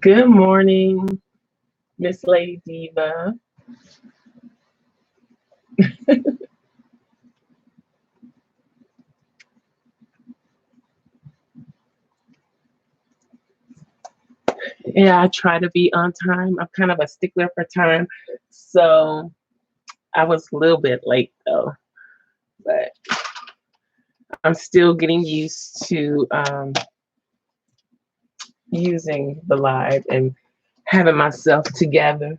Good morning, Miss Lady Diva. Yeah, I try to be on time. I'm kind of a stickler for time. So I was a little bit late though, but I'm still getting used to using the live and having myself together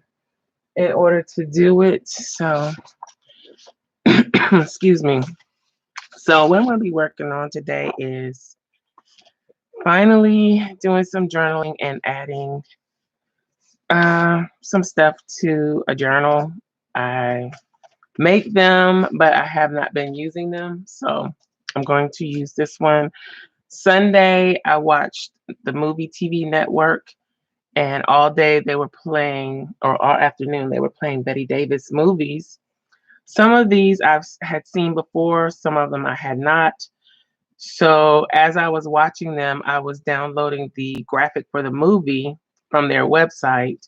in order to do it. So, excuse me. So, what I'm going to be working on today is finally doing some journaling and adding some stuff to a journal. I make them, but I have not been using them. So I'm going to use this one. Sunday, I watched the movie TV network, and all day they were playing, or all afternoon, they were playing Betty Davis movies. Some of these I've had seen before, some of them I had not. So as I was watching them, I was downloading the graphic for the movie from their website.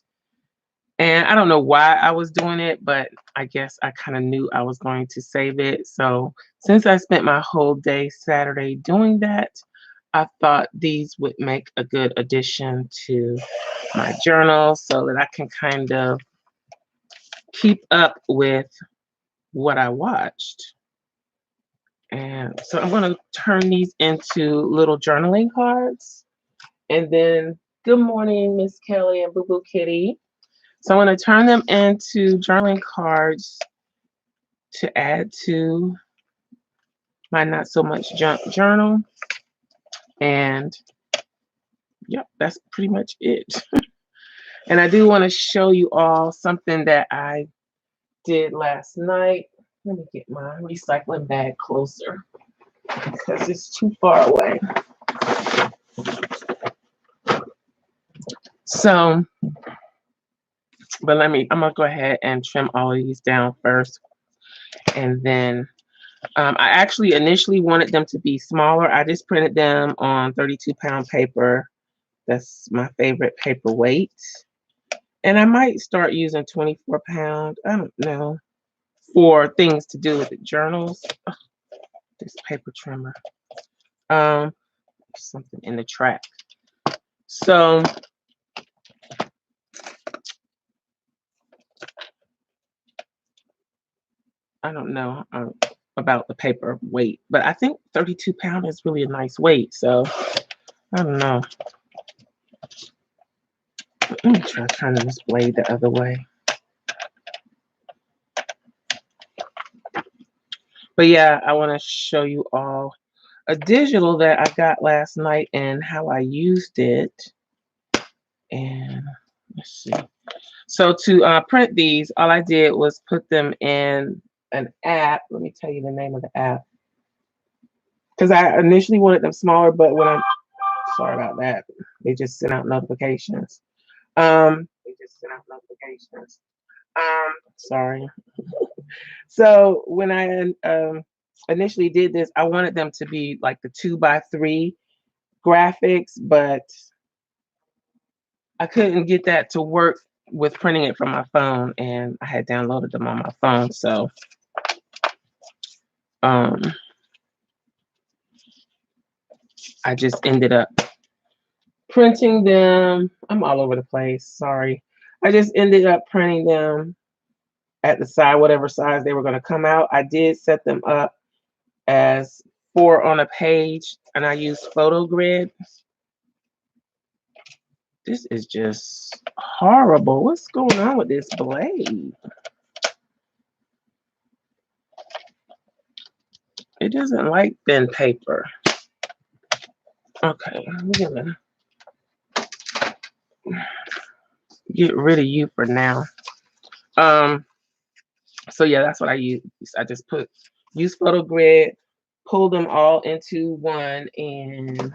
And I don't know why I was doing it, but I guess I kind of knew I was going to save it. So since I spent my whole day Saturday doing that, I thought these would make a good addition to my journal so that I can kind of keep up with what I watched. And so I'm going to turn these into little journaling cards. And then, good morning, Miss Kelly and Boo Boo Kitty. So I'm going to turn them into journaling cards to add to my not so much junk journal. And yep, that's pretty much it. And I do want to show you all something that I did last night. Let me get my recycling bag closer because it's too far away. So, but I'm going to go ahead and trim all of these down first. And then I actually initially wanted them to be smaller. I just printed them on 32-pound paper. That's my favorite paperweight. And I might start using 24-pound. I don't know. For things to do with the journals. Ugh, this paper trimmer. Something in the track. So I don't know about the paper weight, but I think 32-pound is really a nice weight. So I don't know. Let me try turning this blade the other way. But yeah, I want to show you all a digital that I got last night and how I used it. And let's see. So to print these, all I did was put them in an app. Let me tell you the name of the app. Because I initially wanted them smaller, but sorry about that. They just sent out notifications. Sorry. So when I initially did this, I wanted them to be like the 2x3 graphics, but I couldn't get that to work with printing it from my phone, and I had downloaded them on my phone. So I just ended up printing them. I'm all over the place. Sorry. I just ended up printing them at the side, whatever size they were going to come out. I did set them up as 4 on a page, and I used photo grid. This is just horrible. What's going on with this blade? It doesn't like thin paper. Okay, I'm gonna get rid of you for now. So yeah, that's what I use. I just use photo grid, pull them all into one, and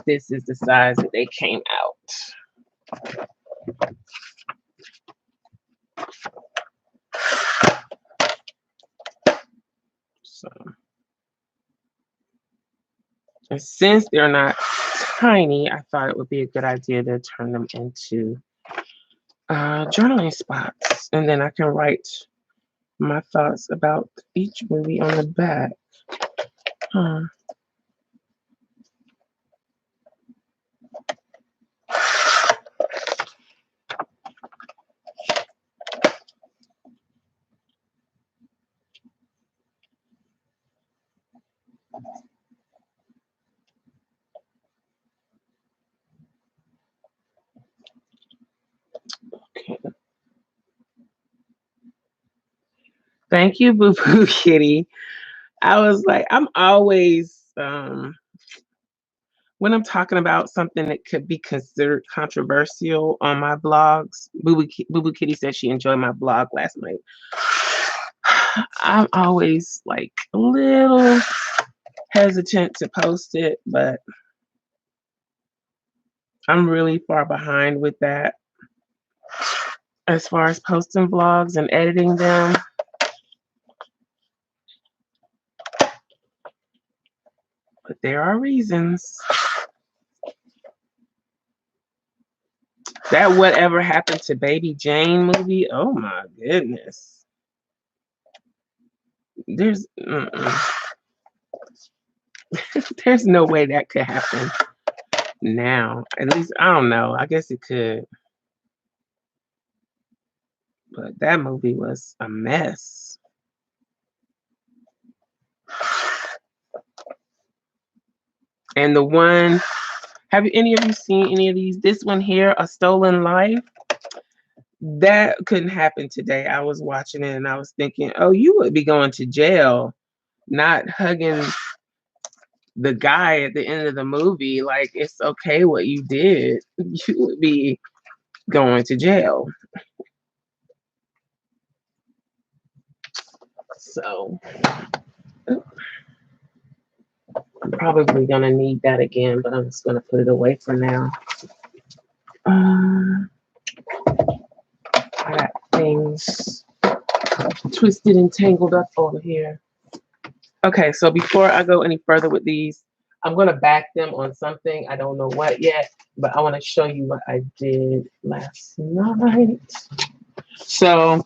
this is the size that they came out. So, and since they're not tiny, I thought it would be a good idea to turn them into journaling spots. And then I can write my thoughts about each movie on the back. Huh. Okay. Thank you, Boo Boo Kitty. I was like, I'm always when I'm talking about something that could be considered controversial on my blogs. Boo Boo Kitty said she enjoyed my blog last night. I'm always like a little hesitant to post it, but I'm really far behind with that as far as posting vlogs and editing them. But there are reasons. That Whatever Happened to Baby Jane movie, oh my goodness. There's there's no way that could happen now. At least I don't know. I guess it could. But that movie was a mess. And the one, have any of you seen any of these? This one here, A Stolen Life. That couldn't happen today. I was watching it and I was thinking, oh, you would be going to jail, not hugging the guy at the end of the movie. Like, it's okay what you did. You would be going to jail. So I'm probably gonna need that again, but I'm just gonna put it away for now. I got things twisted and tangled up over here. Okay, so before I go any further with these, I'm gonna back them on something. I don't know what yet, but I want to show you what I did last night. So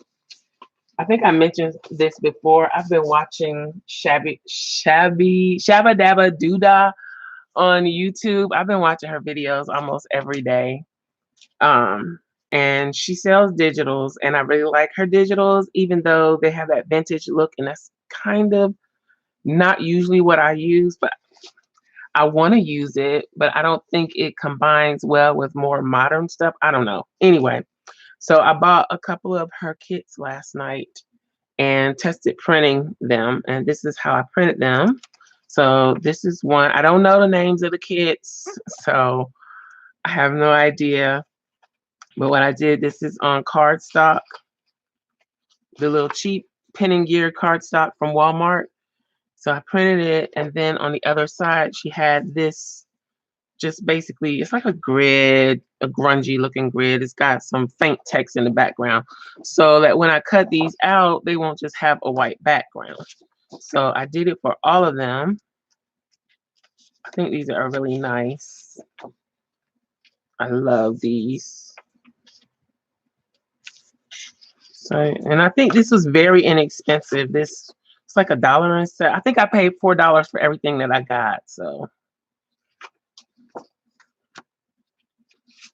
I think I mentioned this before. I've been watching Shabba Dabba Doodah on YouTube. I've been watching her videos almost every day. And she sells digitals, and I really like her digitals, even though they have that vintage look, and that's kind of not usually what I use, but I want to use it, but I don't think it combines well with more modern stuff. I don't know. Anyway, so I bought a couple of her kits last night and tested printing them, and this is how I printed them. So this is one. I don't know the names of the kits, so I have no idea. But what I did, this is on cardstock, the little cheap pinning gear cardstock from Walmart. So I printed it, and then on the other side, she had this, just basically, it's like a grid, a grungy looking grid. It's got some faint text in the background, so that when I cut these out, they won't just have a white background. So I did it for all of them. I think these are really nice. I love these. So, and I think this was very inexpensive. This, it's like $1 and set. I think I paid $4 for everything that I got. So,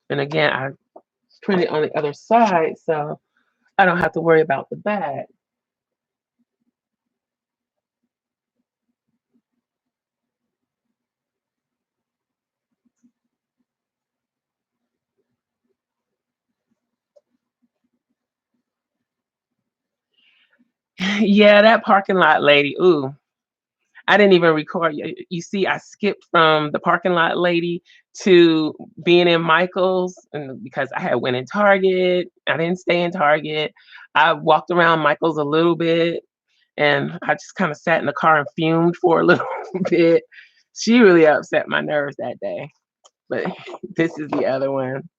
and again, I printed on the other side, so I don't have to worry about the bag. Yeah, that parking lot lady. Ooh, I didn't even record. You see, I skipped from the parking lot lady to being in Michael's, and because I had went in Target, I didn't stay in Target. I walked around Michael's a little bit, and I just kind of sat in the car and fumed for a little bit. She really upset my nerves that day. But this is the other one.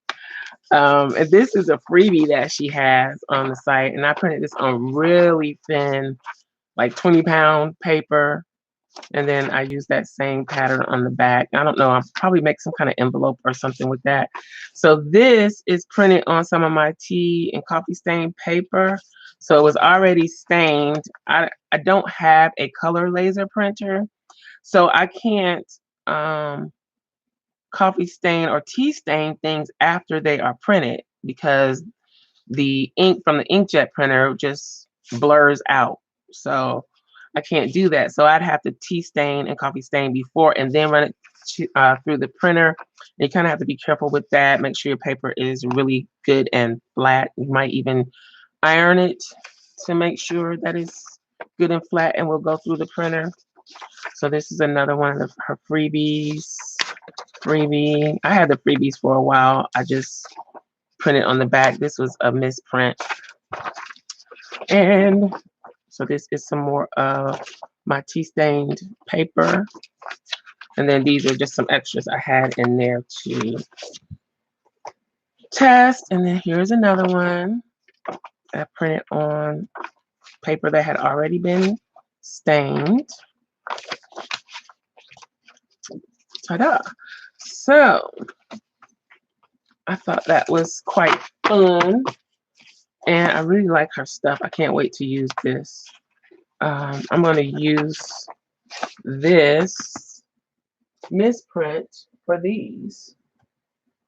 And this is a freebie that she has on the site, and I printed this on really thin, like 20-pound paper. And then I use that same pattern on the back. I don't know, I'll probably make some kind of envelope or something with that. So this is printed on some of my tea and coffee stain paper. So it was already stained. I don't have a color laser printer, so I can't coffee stain or tea stain things after they are printed because the ink from the inkjet printer just blurs out. So I can't do that. So I'd have to tea stain and coffee stain before and then run it through the printer. You kind of have to be careful with that. Make sure your paper is really good and flat. You might even iron it to make sure that it's good and flat and will go through the printer. So this is another one of her freebies. Freebie. I had the freebies for a while. I just printed on the back. This was a misprint. And so this is some more of my tea stained paper. And then these are just some extras I had in there to test. And then here's another one I printed on paper that had already been stained. Ta-da! So I thought that was quite fun. And I really like her stuff. I can't wait to use this. I'm going to use this misprint for these.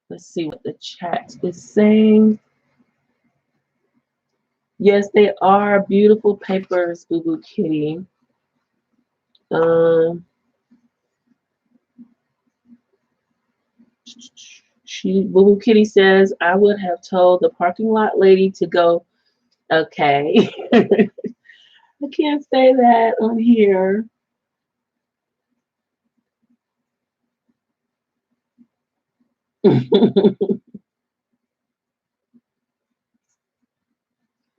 Let's see what the chat is saying. Yes, they are beautiful papers, Boo Boo Kitty. Boo Boo Kitty says, I would have told the parking lot lady to go. Okay. I can't say that on here.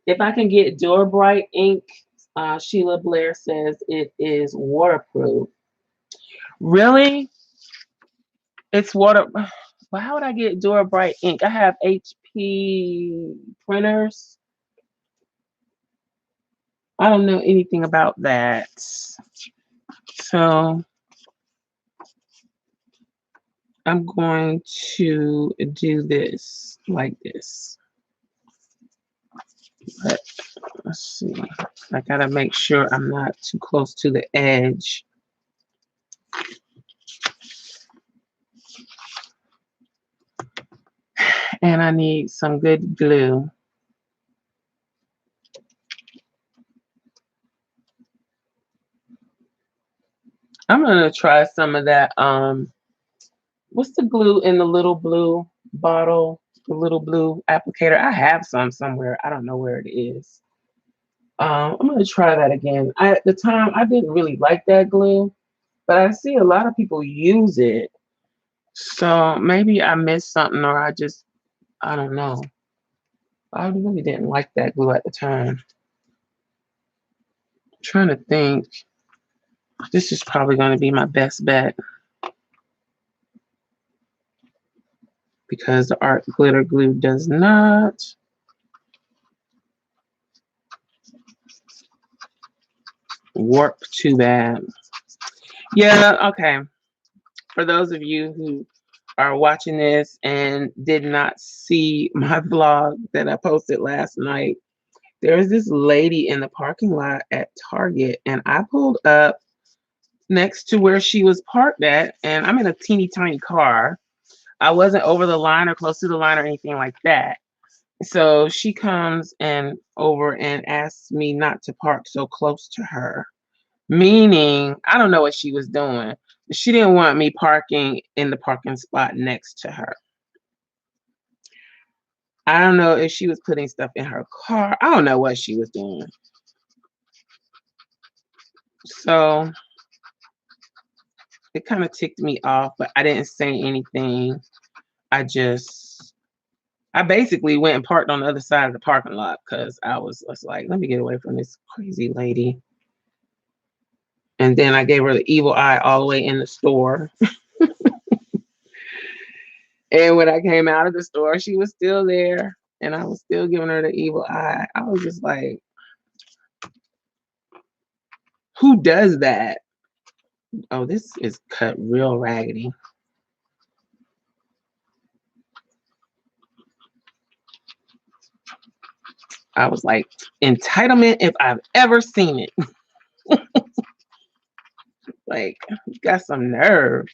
If I can get Dura Bright ink, Sheila Blair says it is waterproof. Really? It's water. Well, how would I get Dura Bright ink? I have HP printers. I don't know anything about that. So I'm going to do this like this. But let's see. I gotta make sure I'm not too close to the edge. And I need some good glue. I'm gonna try some of that. What's the glue in the little blue bottle? The little blue applicator. I have some somewhere. I don't know where it is. I'm gonna try that again. At the time, I didn't really like that glue, but I see a lot of people use it. So maybe I missed something, or I don't know. I really didn't like that glue at the time. I'm trying to think. This is probably going to be my best bet because the art glitter glue does not warp too bad. Yeah, okay. For those of you who are watching this and did not see my vlog that I posted last night, there was this lady in the parking lot at Target, and I pulled up next to where she was parked at, and I'm in a teeny tiny car. I wasn't over the line or close to the line or anything like that. So she comes and over and asks me not to park so close to her, meaning I don't know what she was doing. She didn't want me parking in the parking spot next to her. I don't know if she was putting stuff in her car. I don't know what she was doing. So it kind of ticked me off, but I didn't say anything. I basically went and parked on the other side of the parking lot because I was like, let me get away from this crazy lady. And then I gave her the evil eye all the way in the store. And when I came out of the store, she was still there. And I was still giving her the evil eye. I was just like, who does that? Oh, this is cut real raggedy. I was like, entitlement if I've ever seen it. Like, you got some nerve.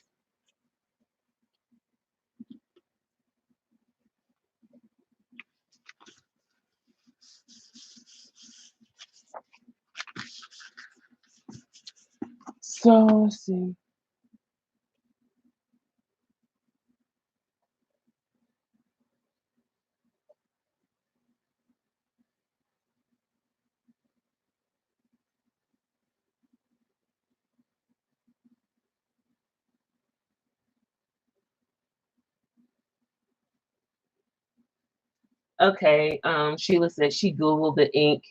So let's see. Okay, Sheila said she Googled the ink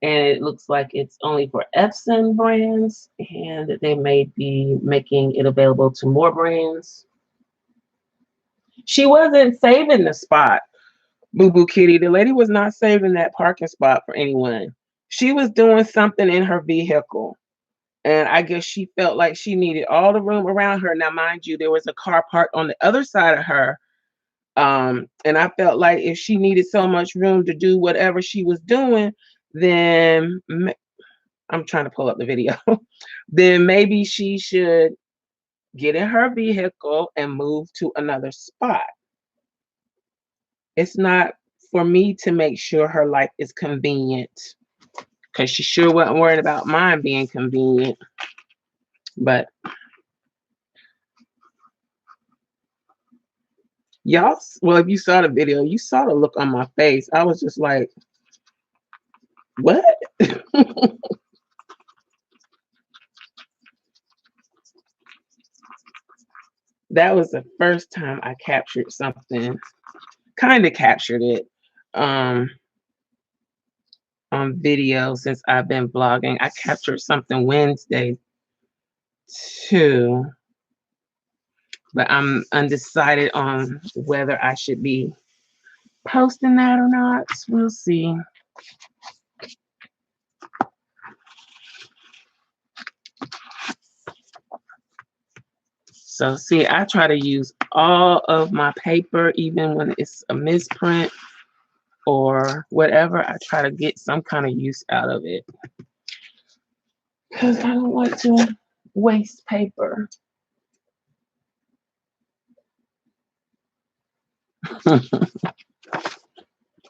and it looks like it's only for Epson brands and that they may be making it available to more brands. She wasn't saving the spot, Boo Boo Kitty. The lady was not saving that parking spot for anyone. She was doing something in her vehicle. And I guess she felt like she needed all the room around her. Now, mind you, there was a car parked on the other side of her. And I felt like if she needed so much room to do whatever she was doing, then I'm trying to pull up the video. Then maybe she should get in her vehicle and move to another spot. It's not for me to make sure her life is convenient because she sure wasn't worried about mine being convenient. But y'all, well, if you saw the video, you saw the look on my face. I was just like, what? That was the first time I captured something, kind of captured it on video since I've been vlogging. I captured something Wednesday too, but I'm undecided on whether I should be posting that or not. We'll see. So see, I try to use all of my paper, even when it's a misprint or whatever. I try to get some kind of use out of it because I don't like to waste paper.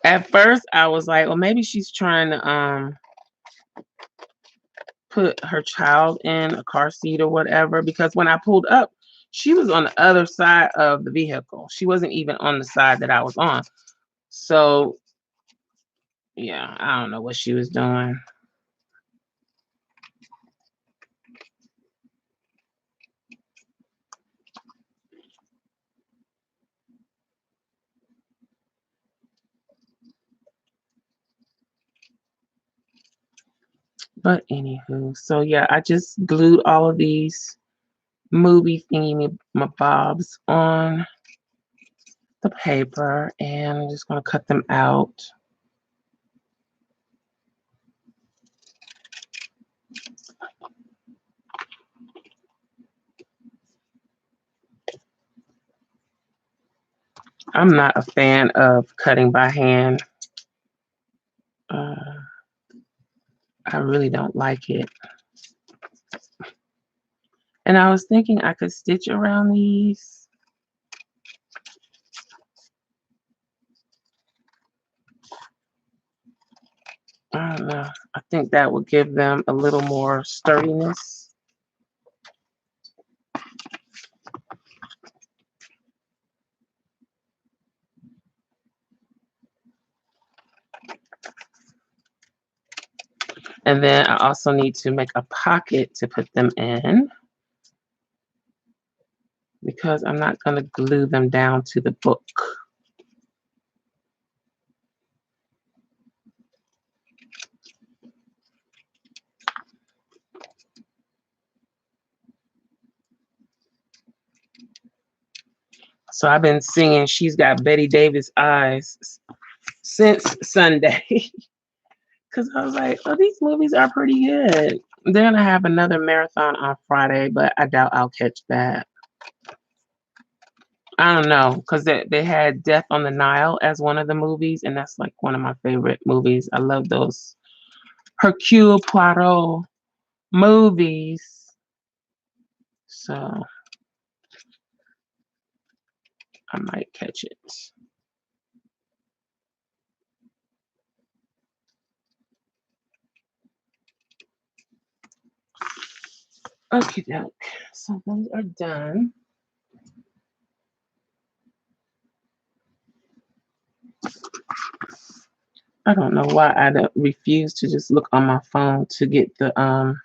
At first, I was like, well, maybe she's trying to put her child in a car seat or whatever, because when I pulled up, she was on the other side of the vehicle. She wasn't even on the side that I was on. So, yeah, I don't know what she was doing. But anywho, so yeah, I just glued all of these movie thingy bobs on the paper, and I'm just going to cut them out. I'm not a fan of cutting by hand. I really don't like it. And I was thinking I could stitch around these. I don't know. I think that would give them a little more sturdiness. And then I also need to make a pocket to put them in, because I'm not going to glue them down to the book. So I've been singing She's Got Betty Davis Eyes since Sunday. Because I was like, oh, these movies are pretty good. They're gonna have another marathon on Friday, but I doubt I'll catch that. I don't know, because they had Death on the Nile as one of the movies, and that's like one of my favorite movies. I love those Hercule Poirot movies. So I might catch it. Okay, doke. So those are done. I don't know why I refuse to just look on my phone to get the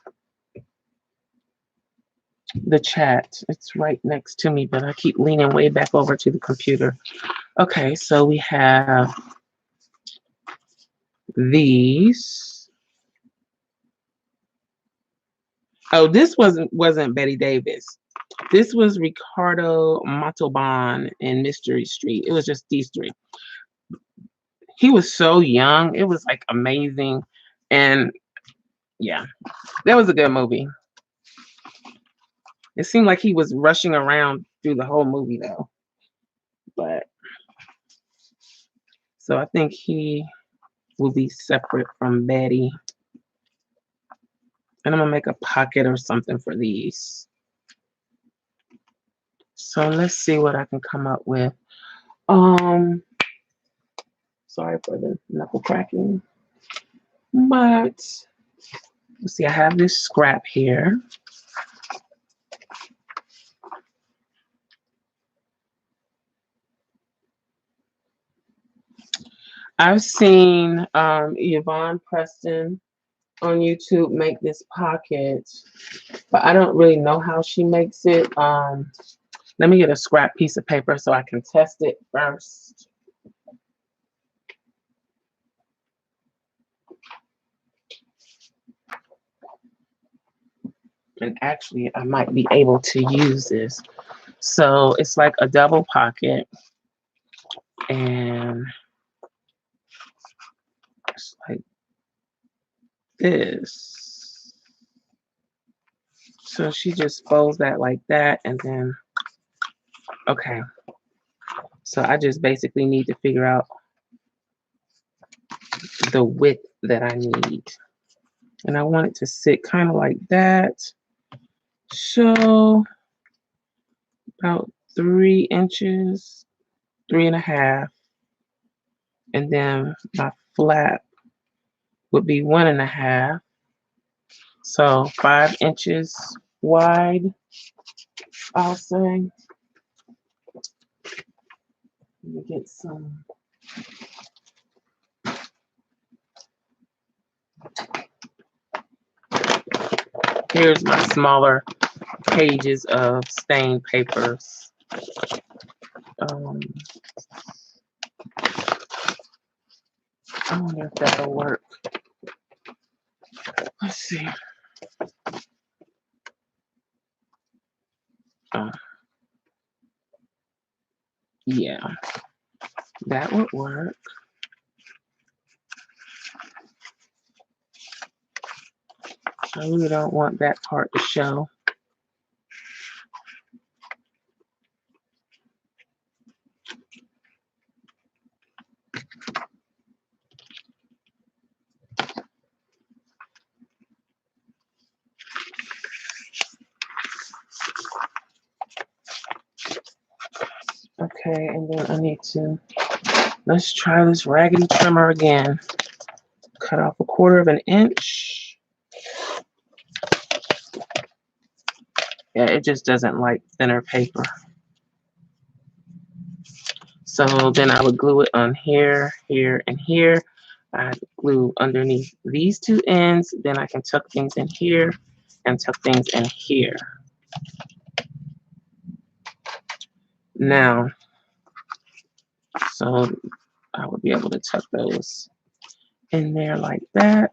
chat. It's right next to me, but I keep leaning way back over to the computer. Okay, so we have these. Oh, this wasn't Betty Davis. This was Ricardo Montalban in Mystery Street. It was just these three. He was so young. It was like amazing. And yeah, that was a good movie. It seemed like he was rushing around through the whole movie though. But so I think he will be separate from Betty. And I'm gonna make a pocket or something for these. So let's see what I can come up with. Sorry for the knuckle cracking. But let's see, I have this scrap here. I've seen Yvonne Preston on YouTube make this pocket, but I don't really know how she makes it. Let me get a scrap piece of paper so I can test it first. And actually, I might be able to use this. So it's like a double pocket, and it's like this. So she just folds that like that, and then, okay. So I just basically need to figure out the width that I need. And I want it to sit kind of like that. So about 3 inches, 3.5. And then my flap would be 1.5. So 5 inches wide, I'll say. Let me get some. Here's my smaller pages of stained papers. I wonder if that'll work. Let's see. Yeah, that would work. I really don't want that part to show. Okay, and then I need to, let's try this raggedy trimmer again. Cut off 1/4 inch. Yeah, it just doesn't like thinner paper. So then I would glue it on here, here, and here. I glue underneath these 2 ends. Then I can tuck things in here and tuck things in here. Now, so I would be able to tuck those in there like that.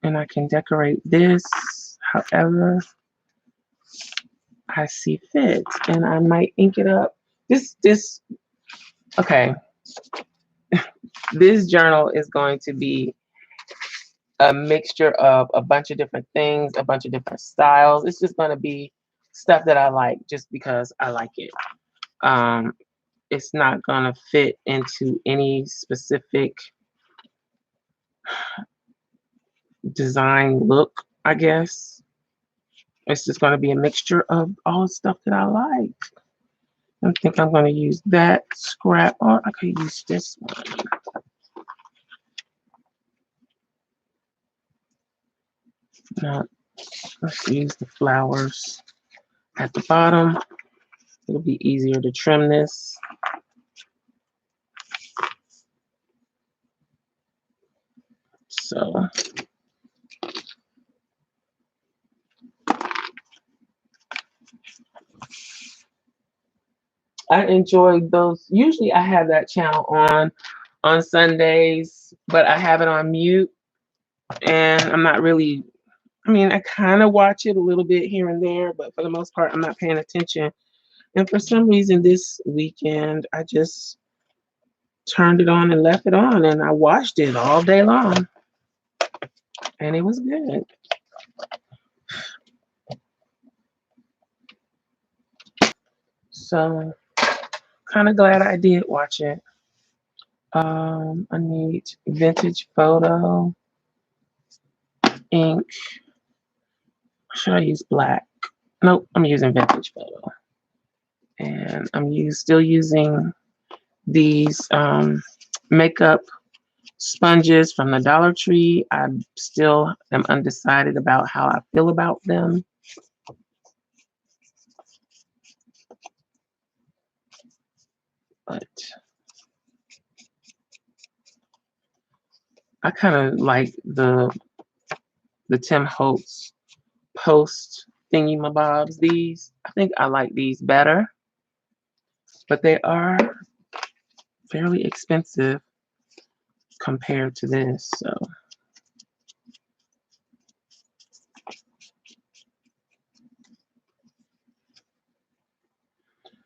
And I can decorate this however I see fit. And I might ink it up. Okay. This journal is going to be a mixture of a bunch of different things, a bunch of different styles. It's just going to be stuff that I like just because I like it. Um, it's not going to fit into any specific design look, I guess. It's just going to be a mixture of all the stuff that I like. I think I'm going to use that scrap, or I could use this one. Now, let's use the flowers at the bottom. It'll be easier to trim this. So I enjoyed those. Usually I have that channel on Sundays, but I have it on mute, and I'm not really, I mean, I kind of watch it a little bit here and there, but for the most part, I'm not paying attention. And for some reason this weekend, I just turned it on and left it on, and I watched it all day long, and it was good. So kind of glad I did watch it. I need vintage photo ink. Should I use black? Nope, I'm using vintage photo. And I'm still using these makeup sponges from the Dollar Tree. I still am undecided about how I feel about them. But I kind of like the Tim Holtz Post thingy-mabobs. These, I think I like these better, but they are fairly expensive compared to this. So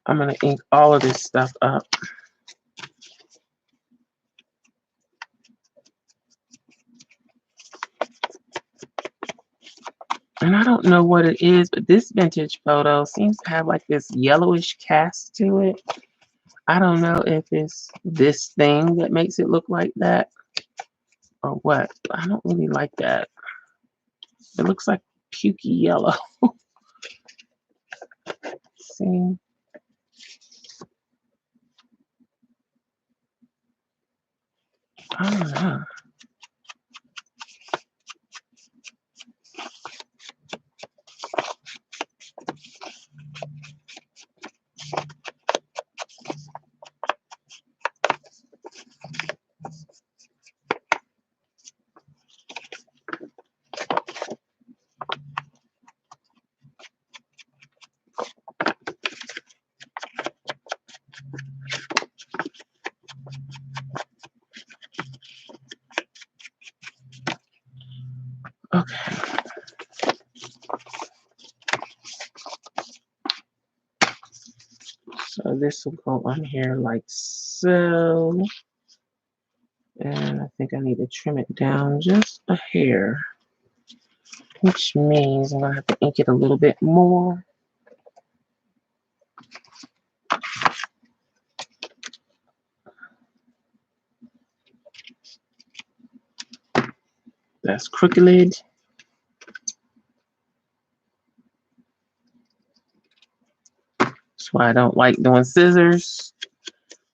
I'm gonna ink all of this stuff up. And I don't know what it is, but this vintage photo seems to have like this yellowish cast to it. I don't know if it's this thing that makes it look like that or what. I don't really like that. It looks like pukey yellow. See? I don't know. Okay. So this will go on here like so. And I think I need to trim it down just a hair, which means I'm going to have to ink it a little bit more. That's crooked. That's why I don't like doing scissors,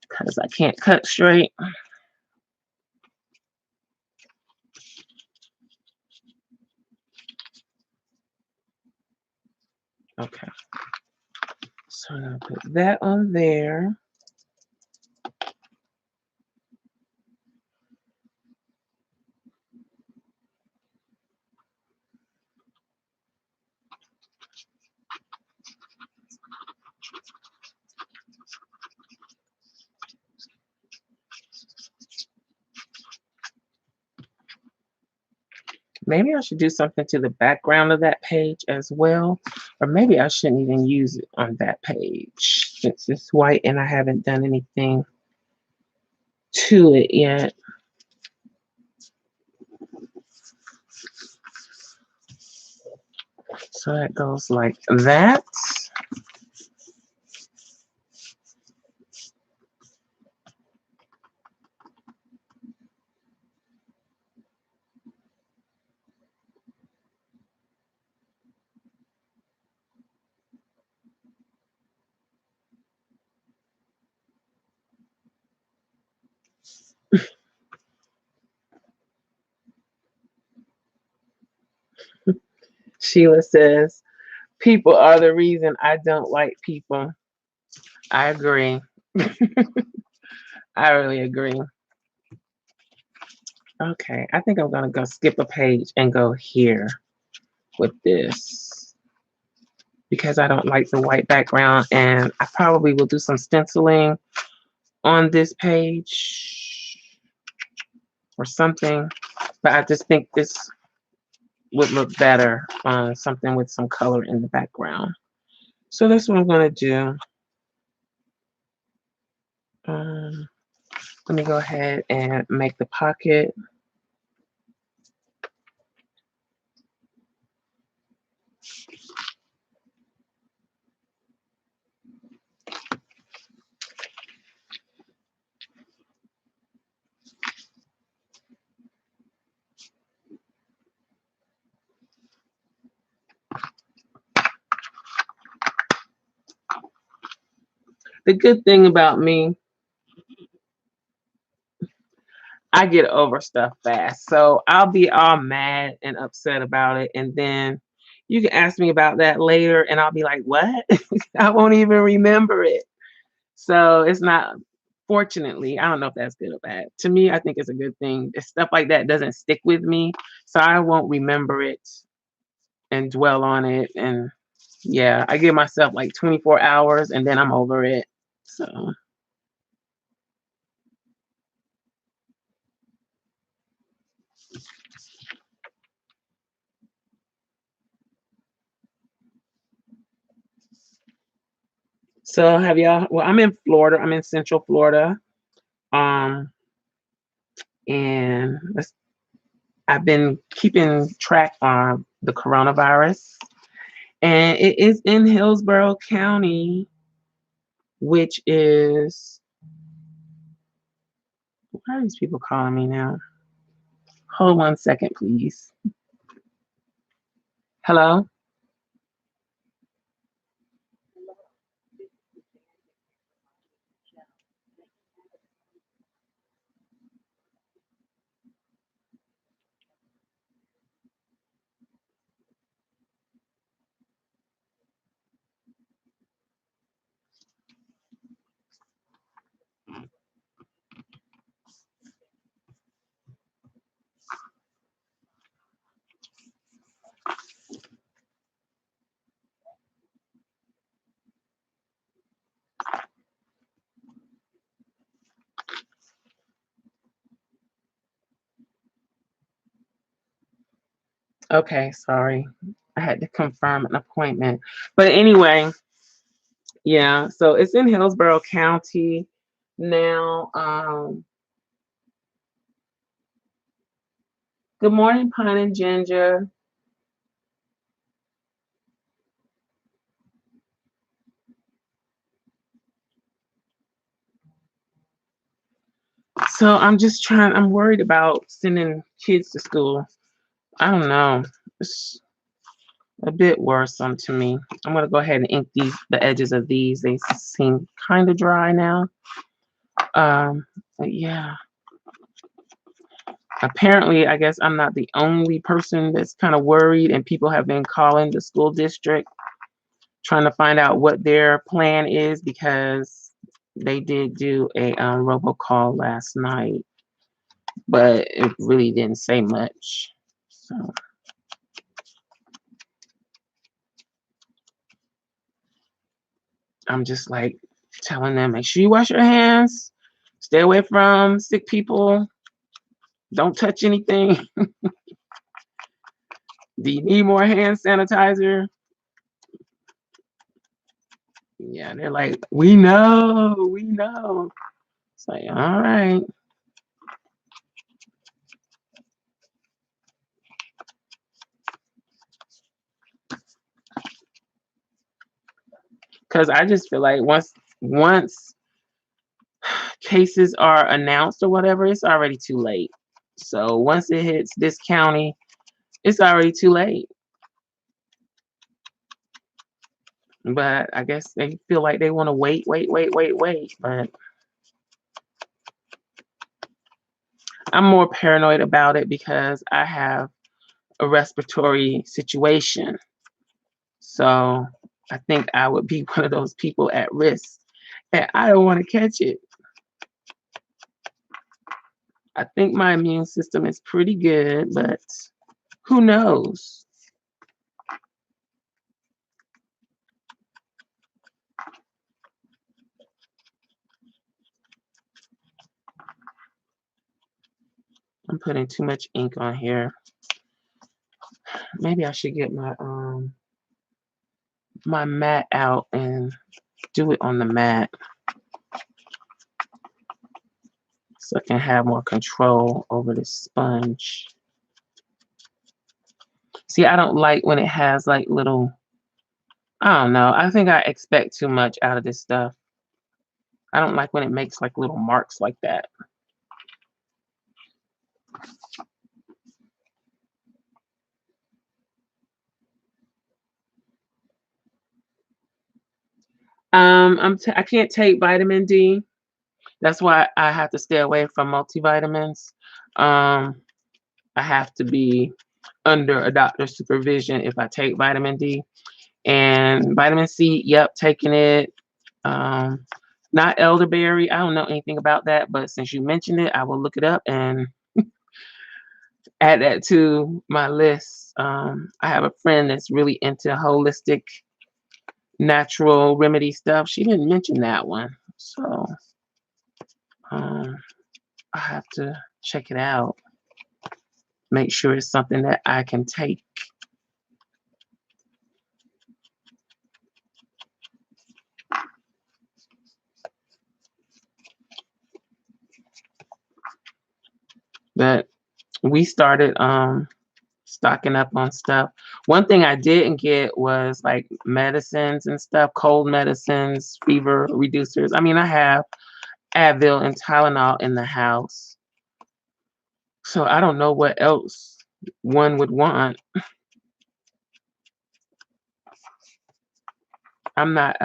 because I can't cut straight. Okay. So I'm going to put that on there. Maybe I should do something to the background of that page as well. Or maybe I shouldn't even use it on that page since it's white and I haven't done anything to it yet. So that goes like that. Sheila says, people are the reason I don't like people. I agree. I really agree. Okay, I think I'm gonna go skip a page and go here with this because I don't like the white background, and I probably will do some stenciling on this page or something, but I just think this would look better on something with some color in the background. So that's what I'm gonna do. Um, Let me go ahead and make the pocket. The good thing about me, I get over stuff fast. So I'll be all mad and upset about it. And then you can ask me about that later and I'll be like, what? I won't even remember it. So it's not, fortunately, I don't know if that's good or bad. To me, I think it's a good thing. Stuff like that doesn't stick with me. So I won't remember it and dwell on it. And yeah, I give myself like 24 hours and then I'm over it. So have y'all, well, I'm in Florida. I'm in Central Florida. Um, and I've been keeping track of the coronavirus, and it is in Hillsborough County, which is, why are these people calling me now? Hold 1 second, please. Hello? Okay, sorry. I had to confirm an appointment. But anyway, yeah, so it's in Hillsborough County now. Good morning, Pine and Ginger. So I'm worried about sending kids to school. I don't know. It's a bit worrisome to me. I'm gonna go ahead and ink the edges of these. They seem kind of dry now. But yeah. Apparently, I guess I'm not the only person that's kind of worried, and people have been calling the school district trying to find out what their plan is because they did do a robocall last night, but it really didn't say much. So I'm just like telling them, make sure you wash your hands, stay away from sick people, don't touch anything. Do you need more hand sanitizer? Yeah, they're like, we know, we know. It's like, all right. because I just feel like once cases are announced or whatever, it's already too late. So once it hits this county, it's already too late. But I guess they feel like they want to wait. But I'm more paranoid about it because I have a respiratory situation. So I think I would be one of those people at risk. And I don't want to catch it. I think my immune system is pretty good, but who knows? I'm putting too much ink on here. Maybe I should get my mat out and do it on the mat so I can have more control over the sponge. See, I don't like when it has like little, I don't know. I think I expect too much out of this stuff. I don't like when it makes like little marks like that. I can't take vitamin D. That's why I have to stay away from multivitamins. I have to be under a doctor's supervision if I take vitamin D. And vitamin C, yep, taking it. Not elderberry. I don't know anything about that, but since you mentioned it, I will look it up and add that to my list. I have a friend that's really into holistic, natural remedy stuff. She didn't mention that one, so I have to check it out. Make sure it's something that I can take. But we started stocking up on stuff. One thing I didn't get was like medicines and stuff, cold medicines, fever reducers. I mean, I have Advil and Tylenol in the house, so I don't know what else one would want. I'm not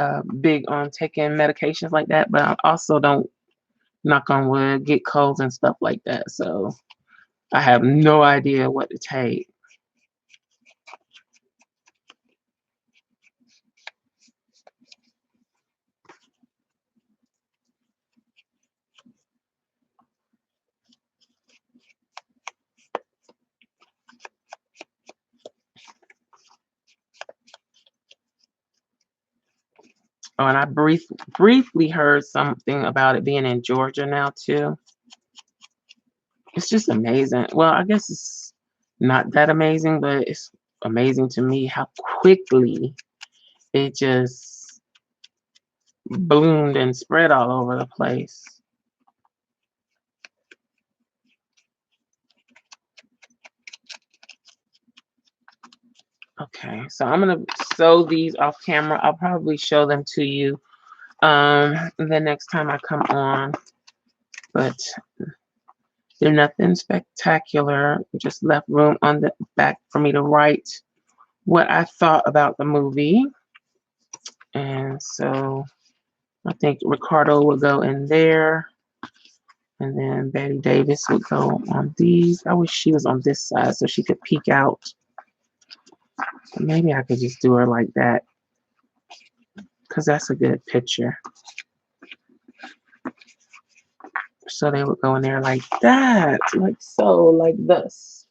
big on taking medications like that, but I also don't, knock on wood, get colds and stuff like that. So I have no idea what to take. Oh, and I briefly heard something about it being in Georgia now too. It's just amazing. Well, I guess it's not that amazing, but it's amazing to me how quickly it just bloomed and spread all over the place. Okay, so I'm gonna sew these off camera. I'll probably show them to you the next time I come on, but they're nothing spectacular. Just left room on the back for me to write what I thought about the movie. And so I think Ricardo will go in there. And then Betty Davis would go on these. I wish she was on this side so she could peek out. Maybe I could just do her like that, because that's a good picture. So they would go in there like that, like so, like this.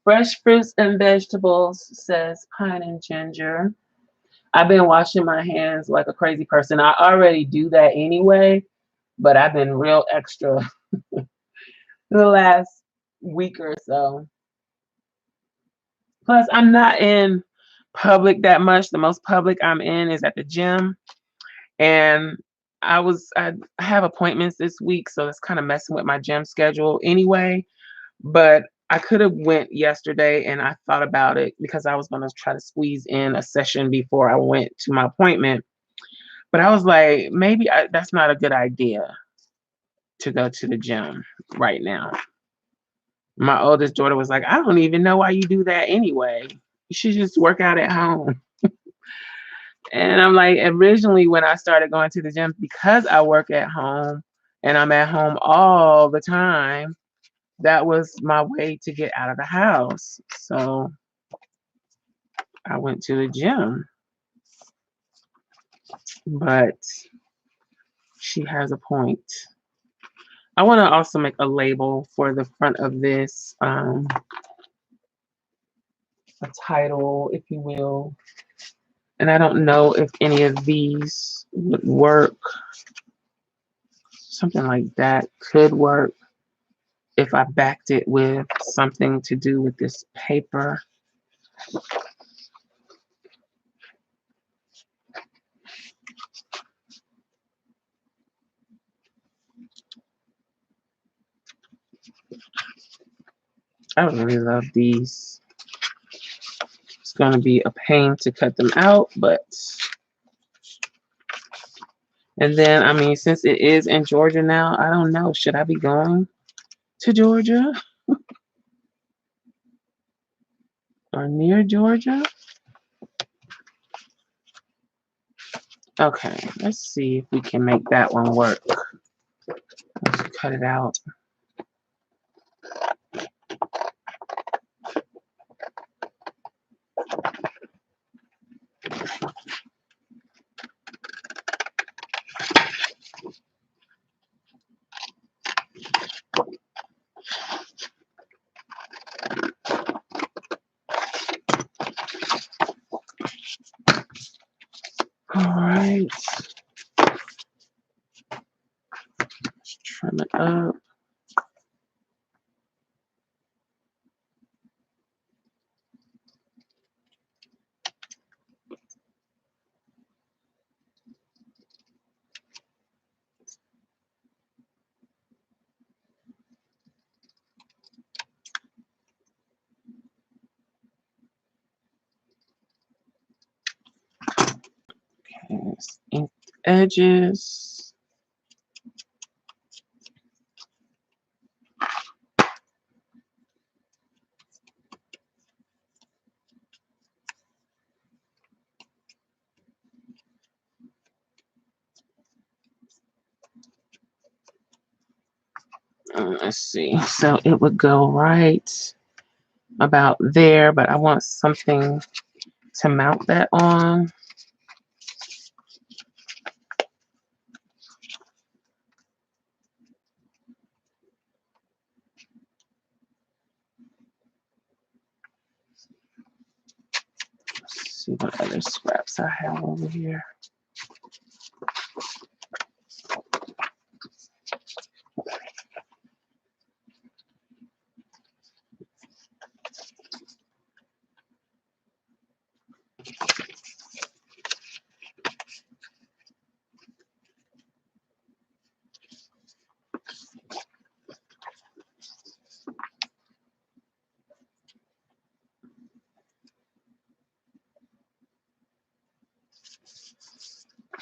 Fresh fruits and vegetables, says Pine and Ginger. I've been washing my hands like a crazy person. I already do that anyway, but I've been real extra the last week or so. Plus, I'm not in public that much. The most public I'm in is at the gym. And I have appointments this week, so it's kind of messing with my gym schedule anyway. But I could have went yesterday, and I thought about it because I was going to try to squeeze in a session before I went to my appointment. But I was like, maybe that's not a good idea to go to the gym right now. My oldest daughter was like, I don't even know why you do that anyway. You should just work out at home. And I'm like, originally when I started going to the gym, because I work at home and I'm at home all the time, that was my way to get out of the house. So I went to the gym. But she has a point. I want to also make a label for the front of this, a title, if you will. And I don't know if any of these would work. Something like that could work if I backed it with something to do with this paper. I really love these. It's going to be a pain to cut them out, but... And then, I mean, since it is in Georgia now, I don't know. Should I be going to Georgia or near Georgia? Okay, let's see if we can make that one work. Let's cut it out. All right. Let's trim it up. Okay, inked edges. Let's see. So it would go right about there, but I want something to mount that on. Let's see what other scraps I have over here.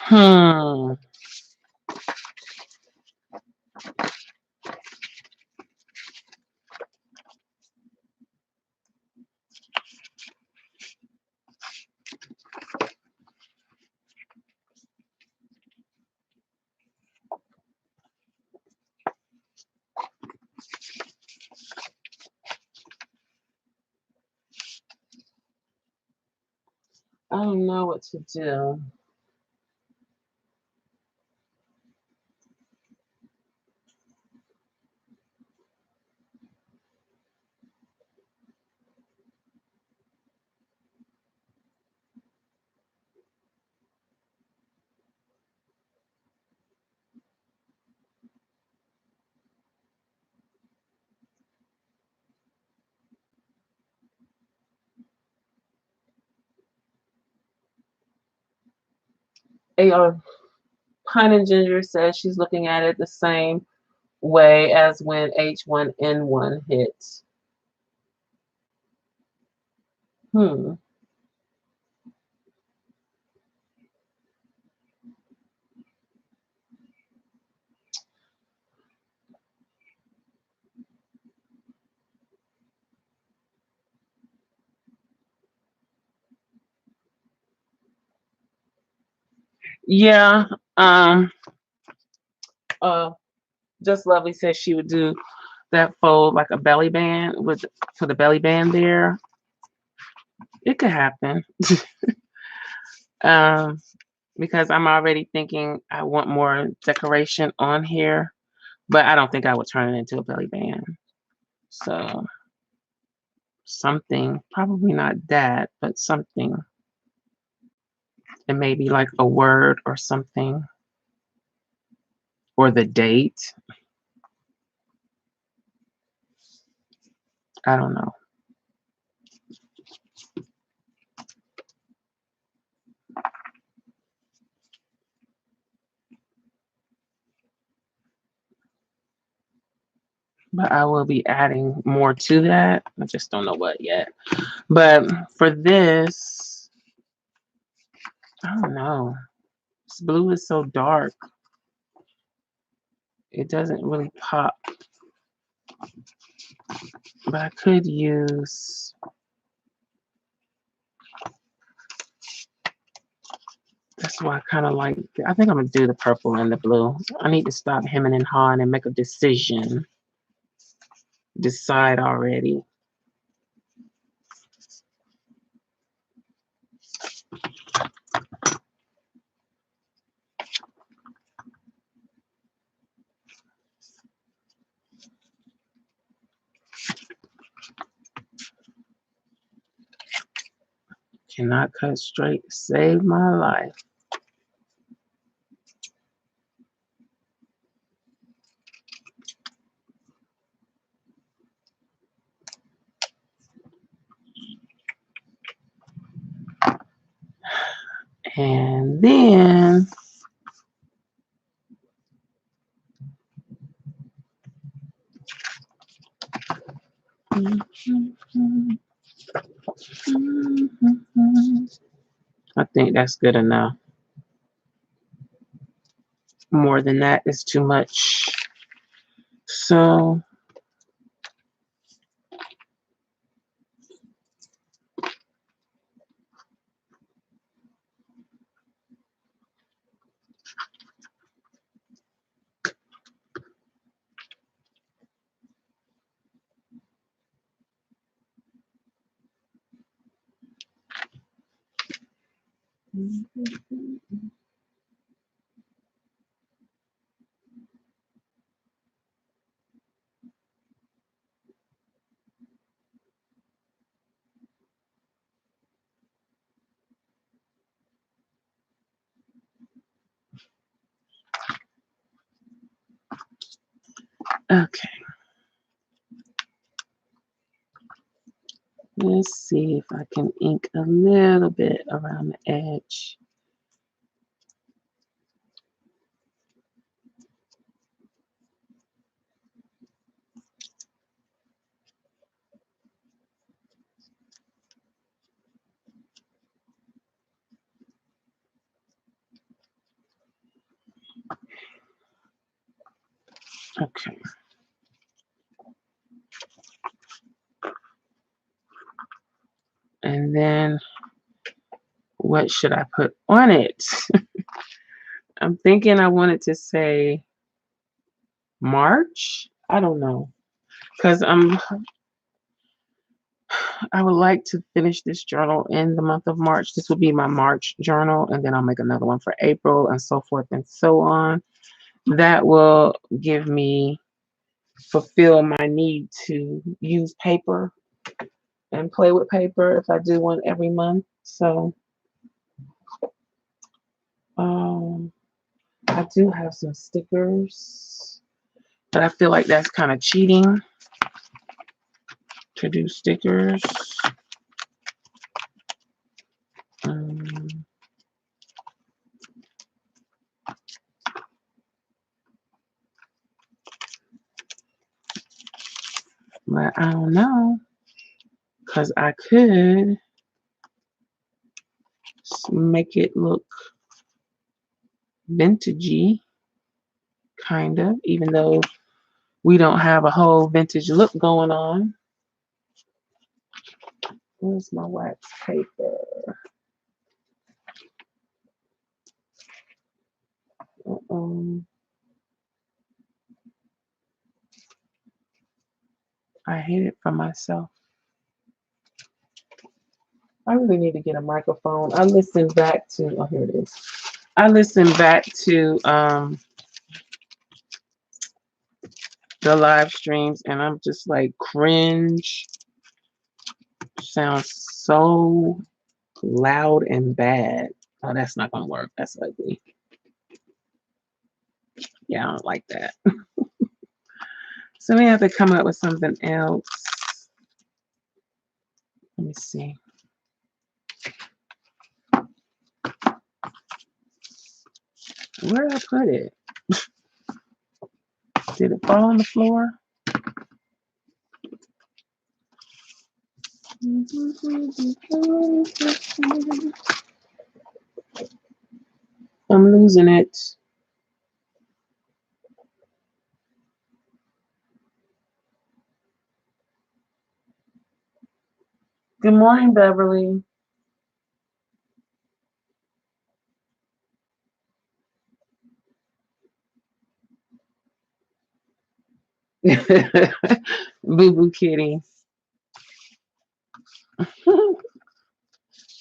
Hmm. I don't know what to do. Hey, Pun and Ginger says she's looking at it the same way as when H1N1 hit. Hmm. Yeah. Um. Uh. Just Lovely says she would do that fold like a belly band with for the belly band there. It could happen. um. Because I'm already thinking I want more decoration on here, but I don't think I would turn it into a belly band. So something, probably not that, but something. It may be like a word or something, or the date. I don't know. But I will be adding more to that. I just don't know what yet. But for this, I don't know. This blue is so dark. It doesn't really pop. But I could use, that's why I kind of like, I think I'm going to do the purple and the blue. I need to stop hemming and hawing and make a decision. Decide already. Cannot cut straight. Save my life. And then I think that's good enough. More than that is too much. So okay. Let's see if I can ink a little bit around the edge. Okay. And then what should I put on it? I'm thinking I wanted to say March. I don't know. Because I would like to finish this journal in the month of March. This will be my March journal, and then I'll make another one for April and so forth and so on. That will give me, fulfill my need to use paper and play with paper if I do one every month. So I do have some stickers, but I feel like that's kind of cheating to do stickers. Um, But I don't know, because I could make it look vintagey, kind of, even though we don't have a whole vintage look going on. Where's my wax paper? I hate it for myself. I really need to get a microphone. I listened back to, oh, here it is. I listened back to the live streams and I'm just like cringe. Sounds so loud and bad. Oh, that's not gonna work. That's ugly. Yeah, I don't like that. So we have to come up with something else. Let me see. Where did I put it? Did it fall on the floor? I'm losing it. Good morning, Beverly. Boo Boo Kitty.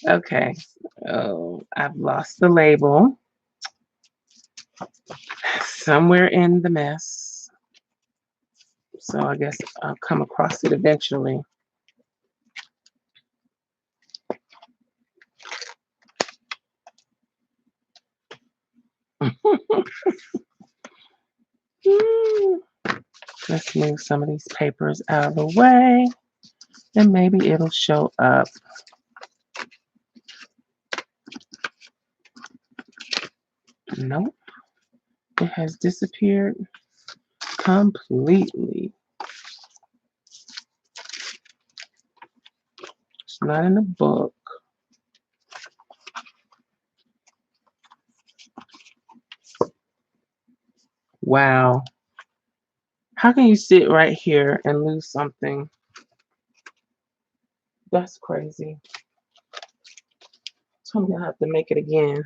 Okay. Oh, I've lost the label somewhere in the mess. So I guess I'll come across it eventually. Let's move some of these papers out of the way and maybe it'll show up. Nope. It has disappeared completely. It's not in the book. Wow. How can you sit right here and lose something? That's crazy. So I'm gonna have to make it again.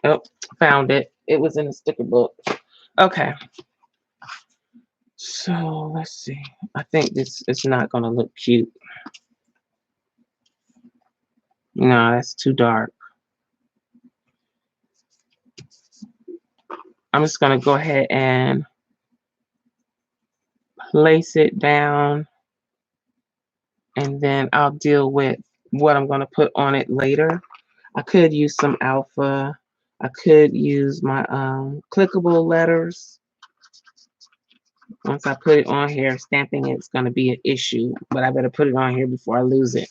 Oh, found it. It was in a sticker book. Okay. So let's see. I think this is not gonna look cute. No, that's too dark. I'm just gonna go ahead and place it down and then I'll deal with what I'm gonna put on it later. I could use some alpha. I could use my clickable letters. Once I put it on here, stamping it's going to be an issue, but I better put it on here before I lose it.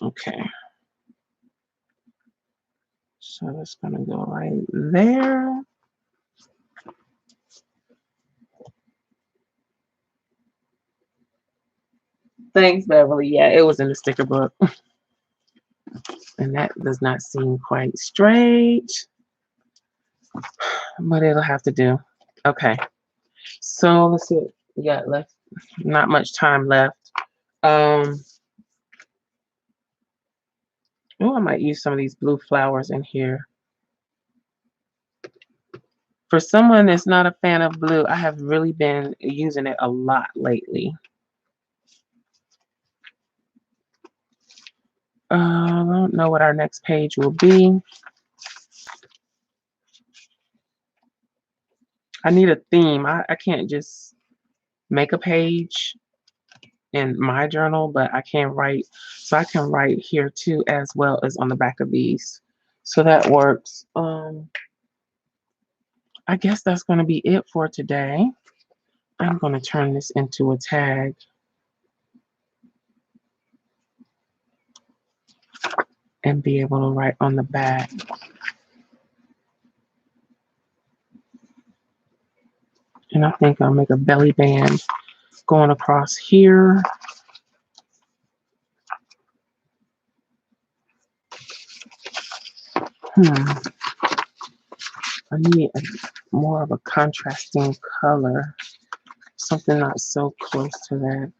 Okay. So it's going to go right there. Thanks, Beverly. Yeah, it was in the sticker book. And that does not seem quite straight, but it'll have to do. Okay. So let's see what we got left. Not much time left. Oh, I might use some of these blue flowers in here. For someone that's not a fan of blue, I have really been using it a lot lately. I don't know what our next page will be. I need a theme. I can't just make a page in my journal, but I can write. So I can write here too, as well as on the back of these. So that works. I guess that's going to be it for today. I'm going to turn this into a tag. and be able to write on the back. And I think I'll make a belly band going across here. I need more of a contrasting color. Something not so close to that.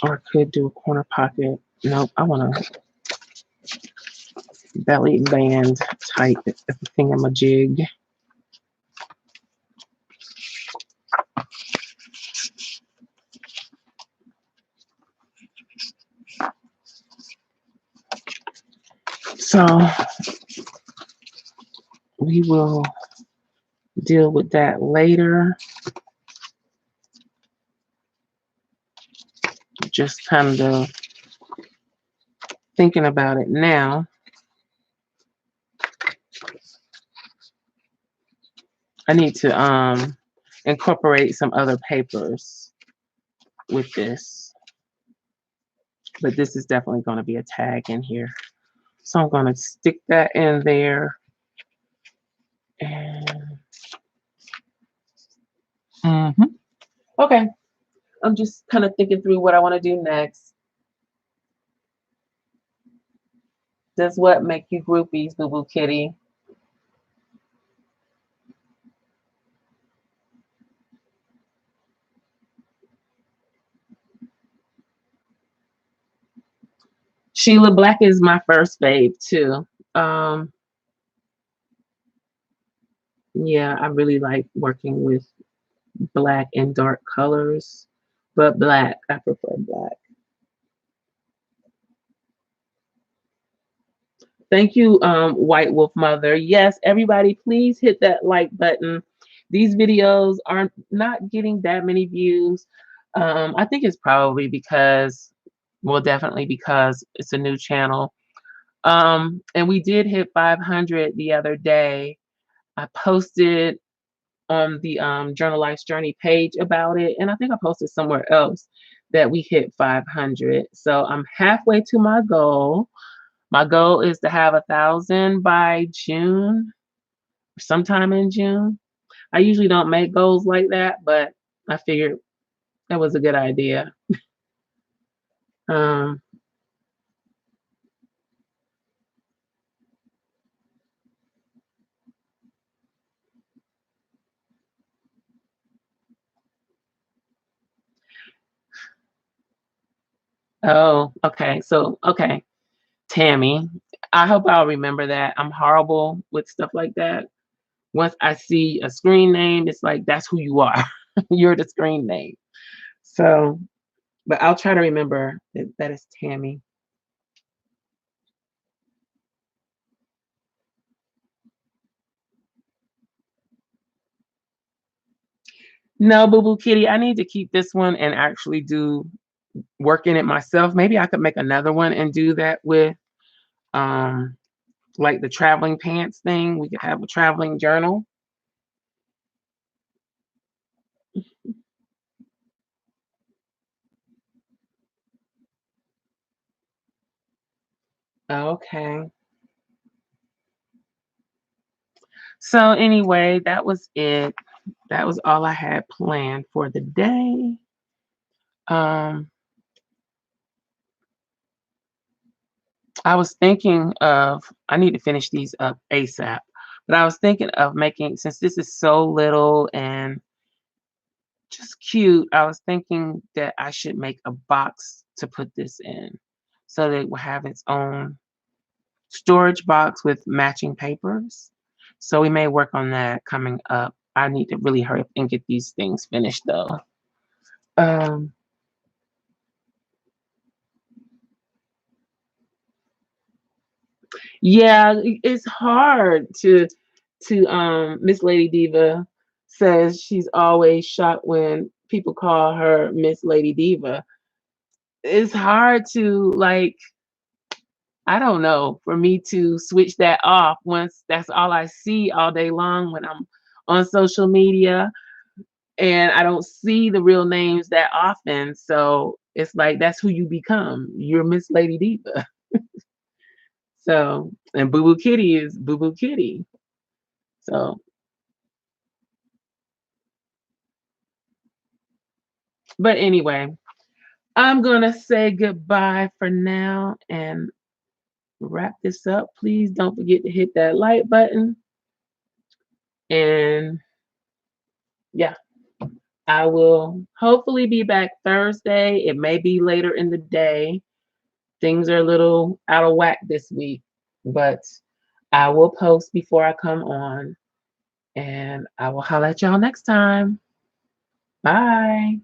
Or I could do a corner pocket. Nope, I want a belly band type thingamajig. So we will deal with that later. Just kind of thinking about it now. I need to incorporate some other papers with this. But this is definitely going to be a tag in here. So I'm going to stick that in there. And okay. I'm just kind of thinking through what I want to do next. Does what make you groupies, Boo Boo Kitty? Sheila Black is my first fave too. Yeah, I really like working with black and dark colors, but black, I prefer black. Thank you, White Wolf Mother. Yes, everybody, please hit that like button. These videos are not getting that many views. I think it's probably because, well, definitely because it's a new channel. And we did hit 500 the other day. I posted on the Journal Life's Journey page about it, and I think I posted somewhere else that we hit 500. So I'm halfway to my goal. My goal is to have 1,000 by June, sometime in June. I usually don't make goals like that, but I figured that was a good idea. Um, oh, okay. So, okay, Tammy, I hope I'll remember that. I'm horrible with stuff like that. Once I see a screen name, it's like, that's who you are. You're the screen name. So, but I'll try to remember that it's Tammy. No, Boo Boo Kitty, I need to keep this one and actually do work in it myself. Maybe I could make another one and do that with like the traveling pants thing. We could have a traveling journal. Okay. So anyway, that was it. That was all I had planned for the day. I was thinking of, I need to finish these up ASAP, but I was thinking of making, since this is so little and just cute, I was thinking that I should make a box to put this in so that it will have its own storage box with matching papers. So we may work on that coming up. I need to really hurry up and get these things finished though. Um, yeah, it's hard to Miss Lady Diva says she's always shocked when people call her Miss Lady Diva. It's hard to, like, I don't know, for me to switch that off once that's all I see all day long when I'm on social media, and I don't see the real names that often. So It's like that's who you become. You're Miss Lady Diva. So, and Boo Boo Kitty is Boo Boo Kitty. So, but anyway, I'm gonna say goodbye for now and wrap this up. Please don't forget to hit that like button. And yeah, I will hopefully be back Thursday. It may be later in the day. Things are a little out of whack this week, but I will post before I come on. And I will holler at y'all next time. Bye.